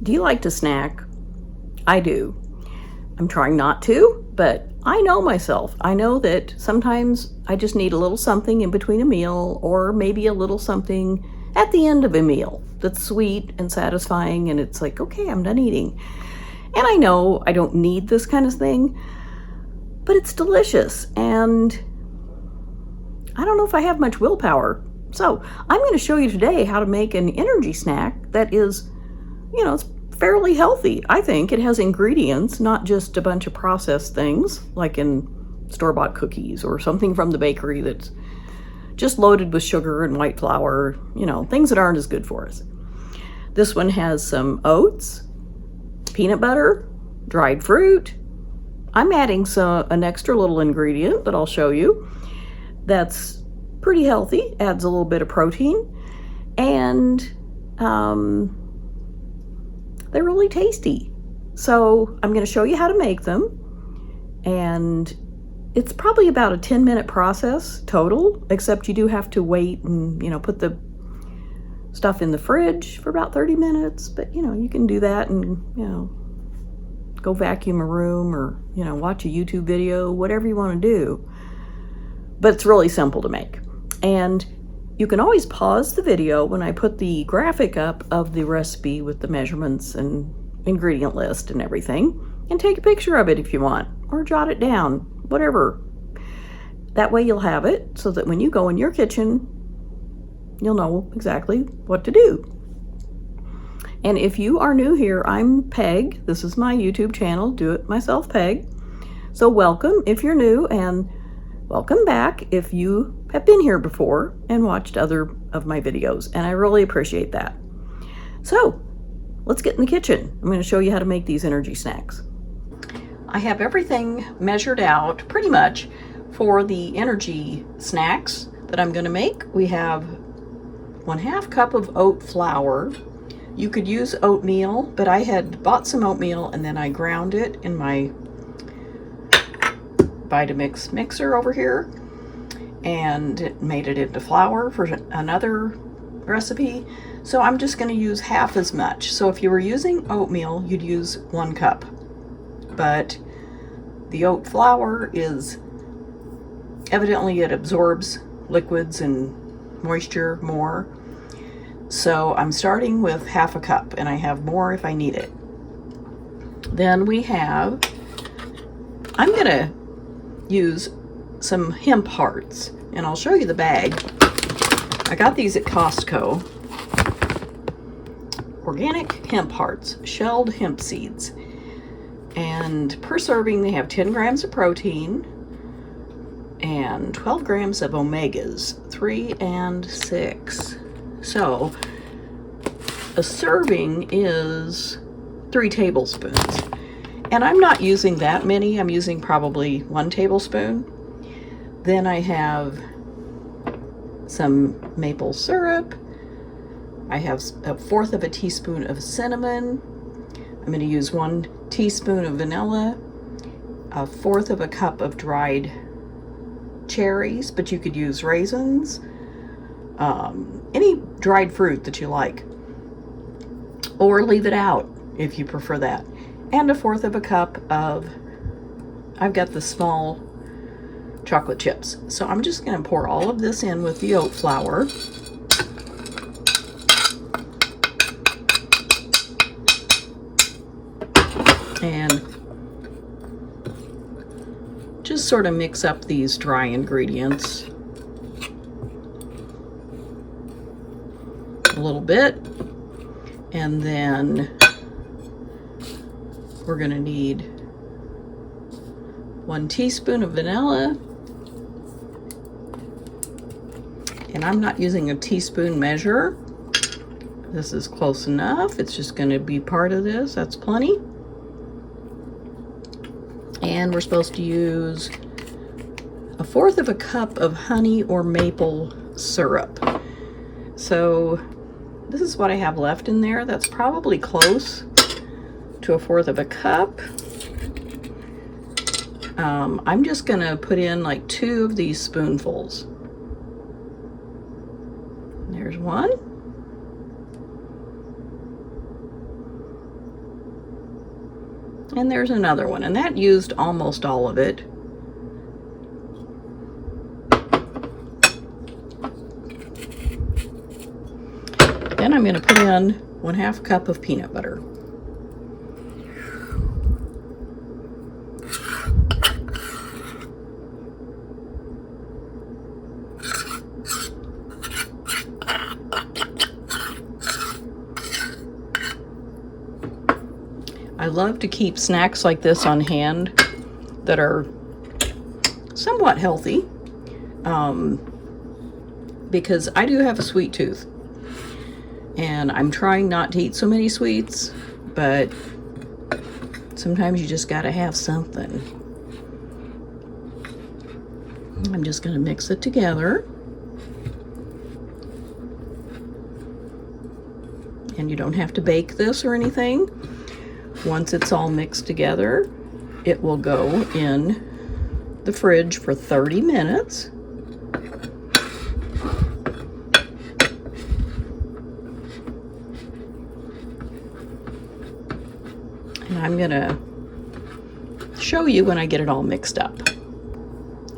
Do you like to snack? I do. I'm trying not to, but I know myself. I know that sometimes I just need a little something in between a meal, or maybe a little something at the end of a meal that's sweet and satisfying, and it's like, okay, I'm done eating. And I know I don't need this kind of thing, but it's delicious, and I don't know if I have much willpower. So I'm going to show you today how to make an energy snack that is, it's fairly healthy. I think it has ingredients, not just a bunch of processed things like in store-bought cookies or something from the bakery that's just loaded with sugar and white flour, things that aren't as good for us. This one has some oats, peanut butter, dried fruit. I'm adding an extra little ingredient that I'll show you that's pretty healthy, adds a little bit of protein, and they're really tasty. So I'm going to show you how to make them, and it's probably about a 10-minute process total, except you do have to wait and put the stuff in the fridge for about 30 minutes, but you can do that and go vacuum a room or watch a YouTube video, whatever you want to do. But it's really simple to make. And you can always pause the video when I put the graphic up of the recipe with the measurements and ingredient list and everything, and take a picture of it if you want, or jot it down, whatever. That way you'll have it so that when you go in your kitchen, you'll know exactly what to do. And if you are new here, I'm Peg. This is my YouTube channel, Do It Myself Peg. So welcome if you're new, and welcome back if you have been here before and watched other of my videos, and I really appreciate that. So let's get in the kitchen. I'm going to show you how to make these energy snacks. I have everything measured out pretty much for the energy snacks that I'm going to make. We have 1/2 cup of oat flour. You could use oatmeal, but I had bought some oatmeal and then I ground it in my Vitamix mixer over here and made it into flour for another recipe. So I'm just going to use half as much. So if you were using oatmeal, you'd use 1 cup. But the oat flour is evidently, it absorbs liquids and moisture more. So I'm starting with 1/2 cup, and I have more if I need it. Then I'm going to use some hemp hearts, and I'll show you the bag. I got these at Costco. Organic hemp hearts, shelled hemp seeds. And per serving, they have 10 grams of protein and 12 grams of omegas, 3 and 6. So a serving is 3 tablespoons. And I'm not using that many. I'm using probably 1 tablespoon. Then I have some maple syrup. I have 1/4 of a teaspoon of cinnamon. I'm going to use 1 teaspoon of vanilla, 1/4 of a cup of dried cherries, but you could use raisins, any dried fruit that you like, or leave it out if you prefer that. And 1/4 of a cup of, I've got the small chocolate chips. So I'm just going to pour all of this in with the oat flour. And just sort of mix up these dry ingredients a little bit. And then we're going to need 1 teaspoon of vanilla. And I'm not using a teaspoon measure. This is close enough. It's just going to be part of this. That's plenty. And we're supposed to use 1/4 of a cup of honey or maple syrup. So this is what I have left in there. That's probably close to 1/4 of a cup. I'm just going to put in like 2 of these spoonfuls. There's 1. And there's another one, and that used almost all of it. Then I'm going to put in 1/2 cup of peanut butter. I love to keep snacks like this on hand that are somewhat healthy, because I do have a sweet tooth, and I'm trying not to eat so many sweets, but sometimes you just gotta have something. I'm just gonna mix it together. And you don't have to bake this or anything. Once it's all mixed together, it will go in the fridge for 30 minutes. And I'm gonna show you when I get it all mixed up.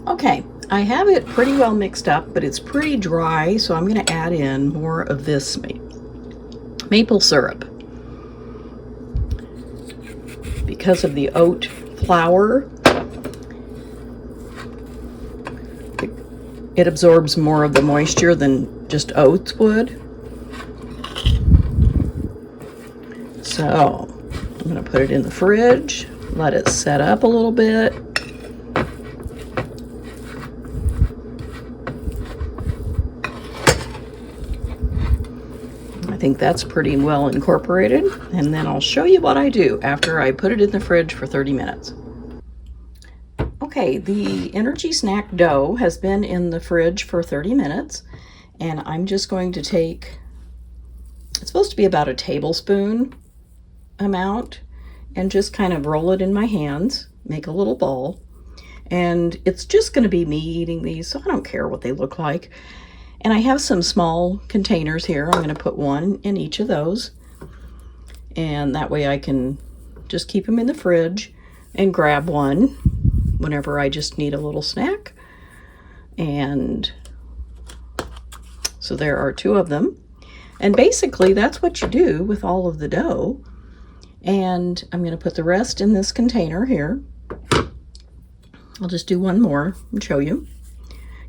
Okay, I have it pretty well mixed up, but it's pretty dry, so I'm gonna add in more of this maple syrup. Because of the oat flour, it absorbs more of the moisture than just oats would. So I'm going to put it in the fridge, let it set up a little bit. I think that's pretty well incorporated, and then I'll show you what I do after I put it in the fridge for 30 minutes. Okay, the energy snack dough has been in the fridge for 30 minutes, and I'm just going to take, it's supposed to be about a tablespoon amount, and just kind of roll it in my hands, make a little ball, and it's just going to be me eating these, so I don't care what they look like. And I have some small containers here. I'm going to put one in each of those, and that way I can just keep them in the fridge and grab one whenever I just need a little snack. And so there are 2 of them, and basically that's what you do with all of the dough. And I'm going to put the rest in this container here. I'll just do one more and show you.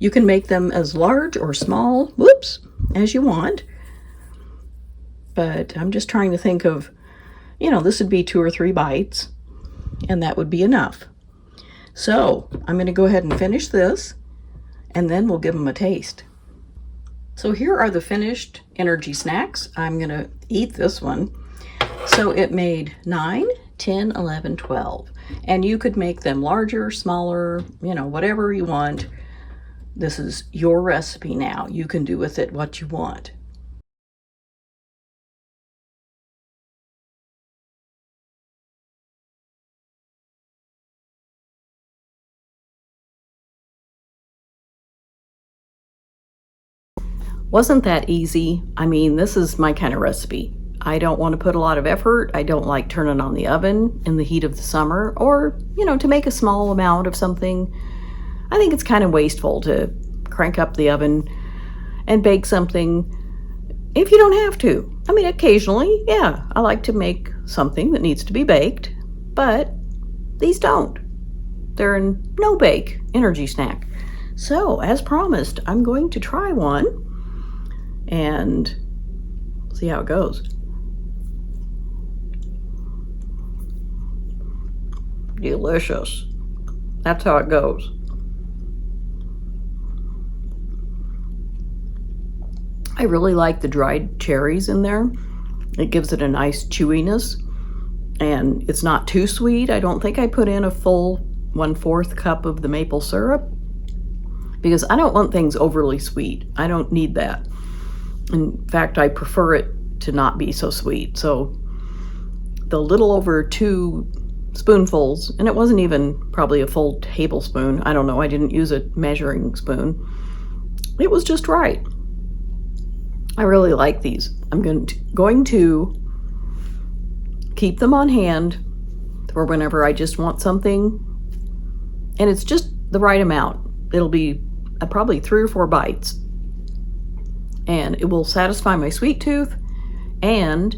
You can make them as large or small, whoops, as you want. But I'm just trying to think of, this would be 2 or 3 bites, and that would be enough. So I'm going to go ahead and finish this, and then we'll give them a taste. So here are the finished energy snacks. I'm going to eat this one. So it made 9, 10, 11, 12. And you could make them larger, smaller, whatever you want. This is your recipe now. You can do with it what you want. Wasn't that easy? I mean, this is my kind of recipe. I don't want to put a lot of effort. I don't like turning on the oven in the heat of the summer, or, to make a small amount of something. I think it's kind of wasteful to crank up the oven and bake something if you don't have to. I mean, occasionally, yeah, I like to make something that needs to be baked, but these don't. They're a no-bake energy snack. So, as promised, I'm going to try one and see how it goes. Delicious. That's how it goes. I really like the dried cherries in there. It gives it a nice chewiness, and it's not too sweet. I don't think I put in a full 1/4 cup of the maple syrup, because I don't want things overly sweet. I don't need that. In fact, I prefer it to not be so sweet. So the little over 2 spoonfuls, and it wasn't even probably a full tablespoon. I don't know. I didn't use a measuring spoon. It was just right. I really like these. I'm going to keep them on hand for whenever I just want something. And it's just the right amount. It'll be probably 3 or 4 bites. And it will satisfy my sweet tooth and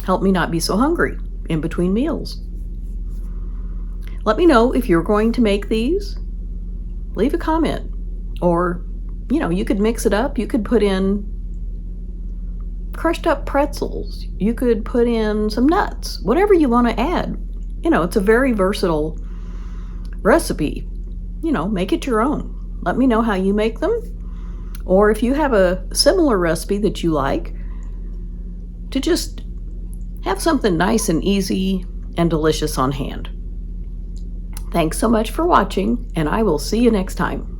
help me not be so hungry in between meals. Let me know if you're going to make these. Leave a comment. Or, you could mix it up. You could put in crushed up pretzels. You could put in some nuts. Whatever you want to add. It's a very versatile recipe. Make it your own. Let me know how you make them. Or if you have a similar recipe that you like, to just have something nice and easy and delicious on hand. Thanks so much for watching, and I will see you next time.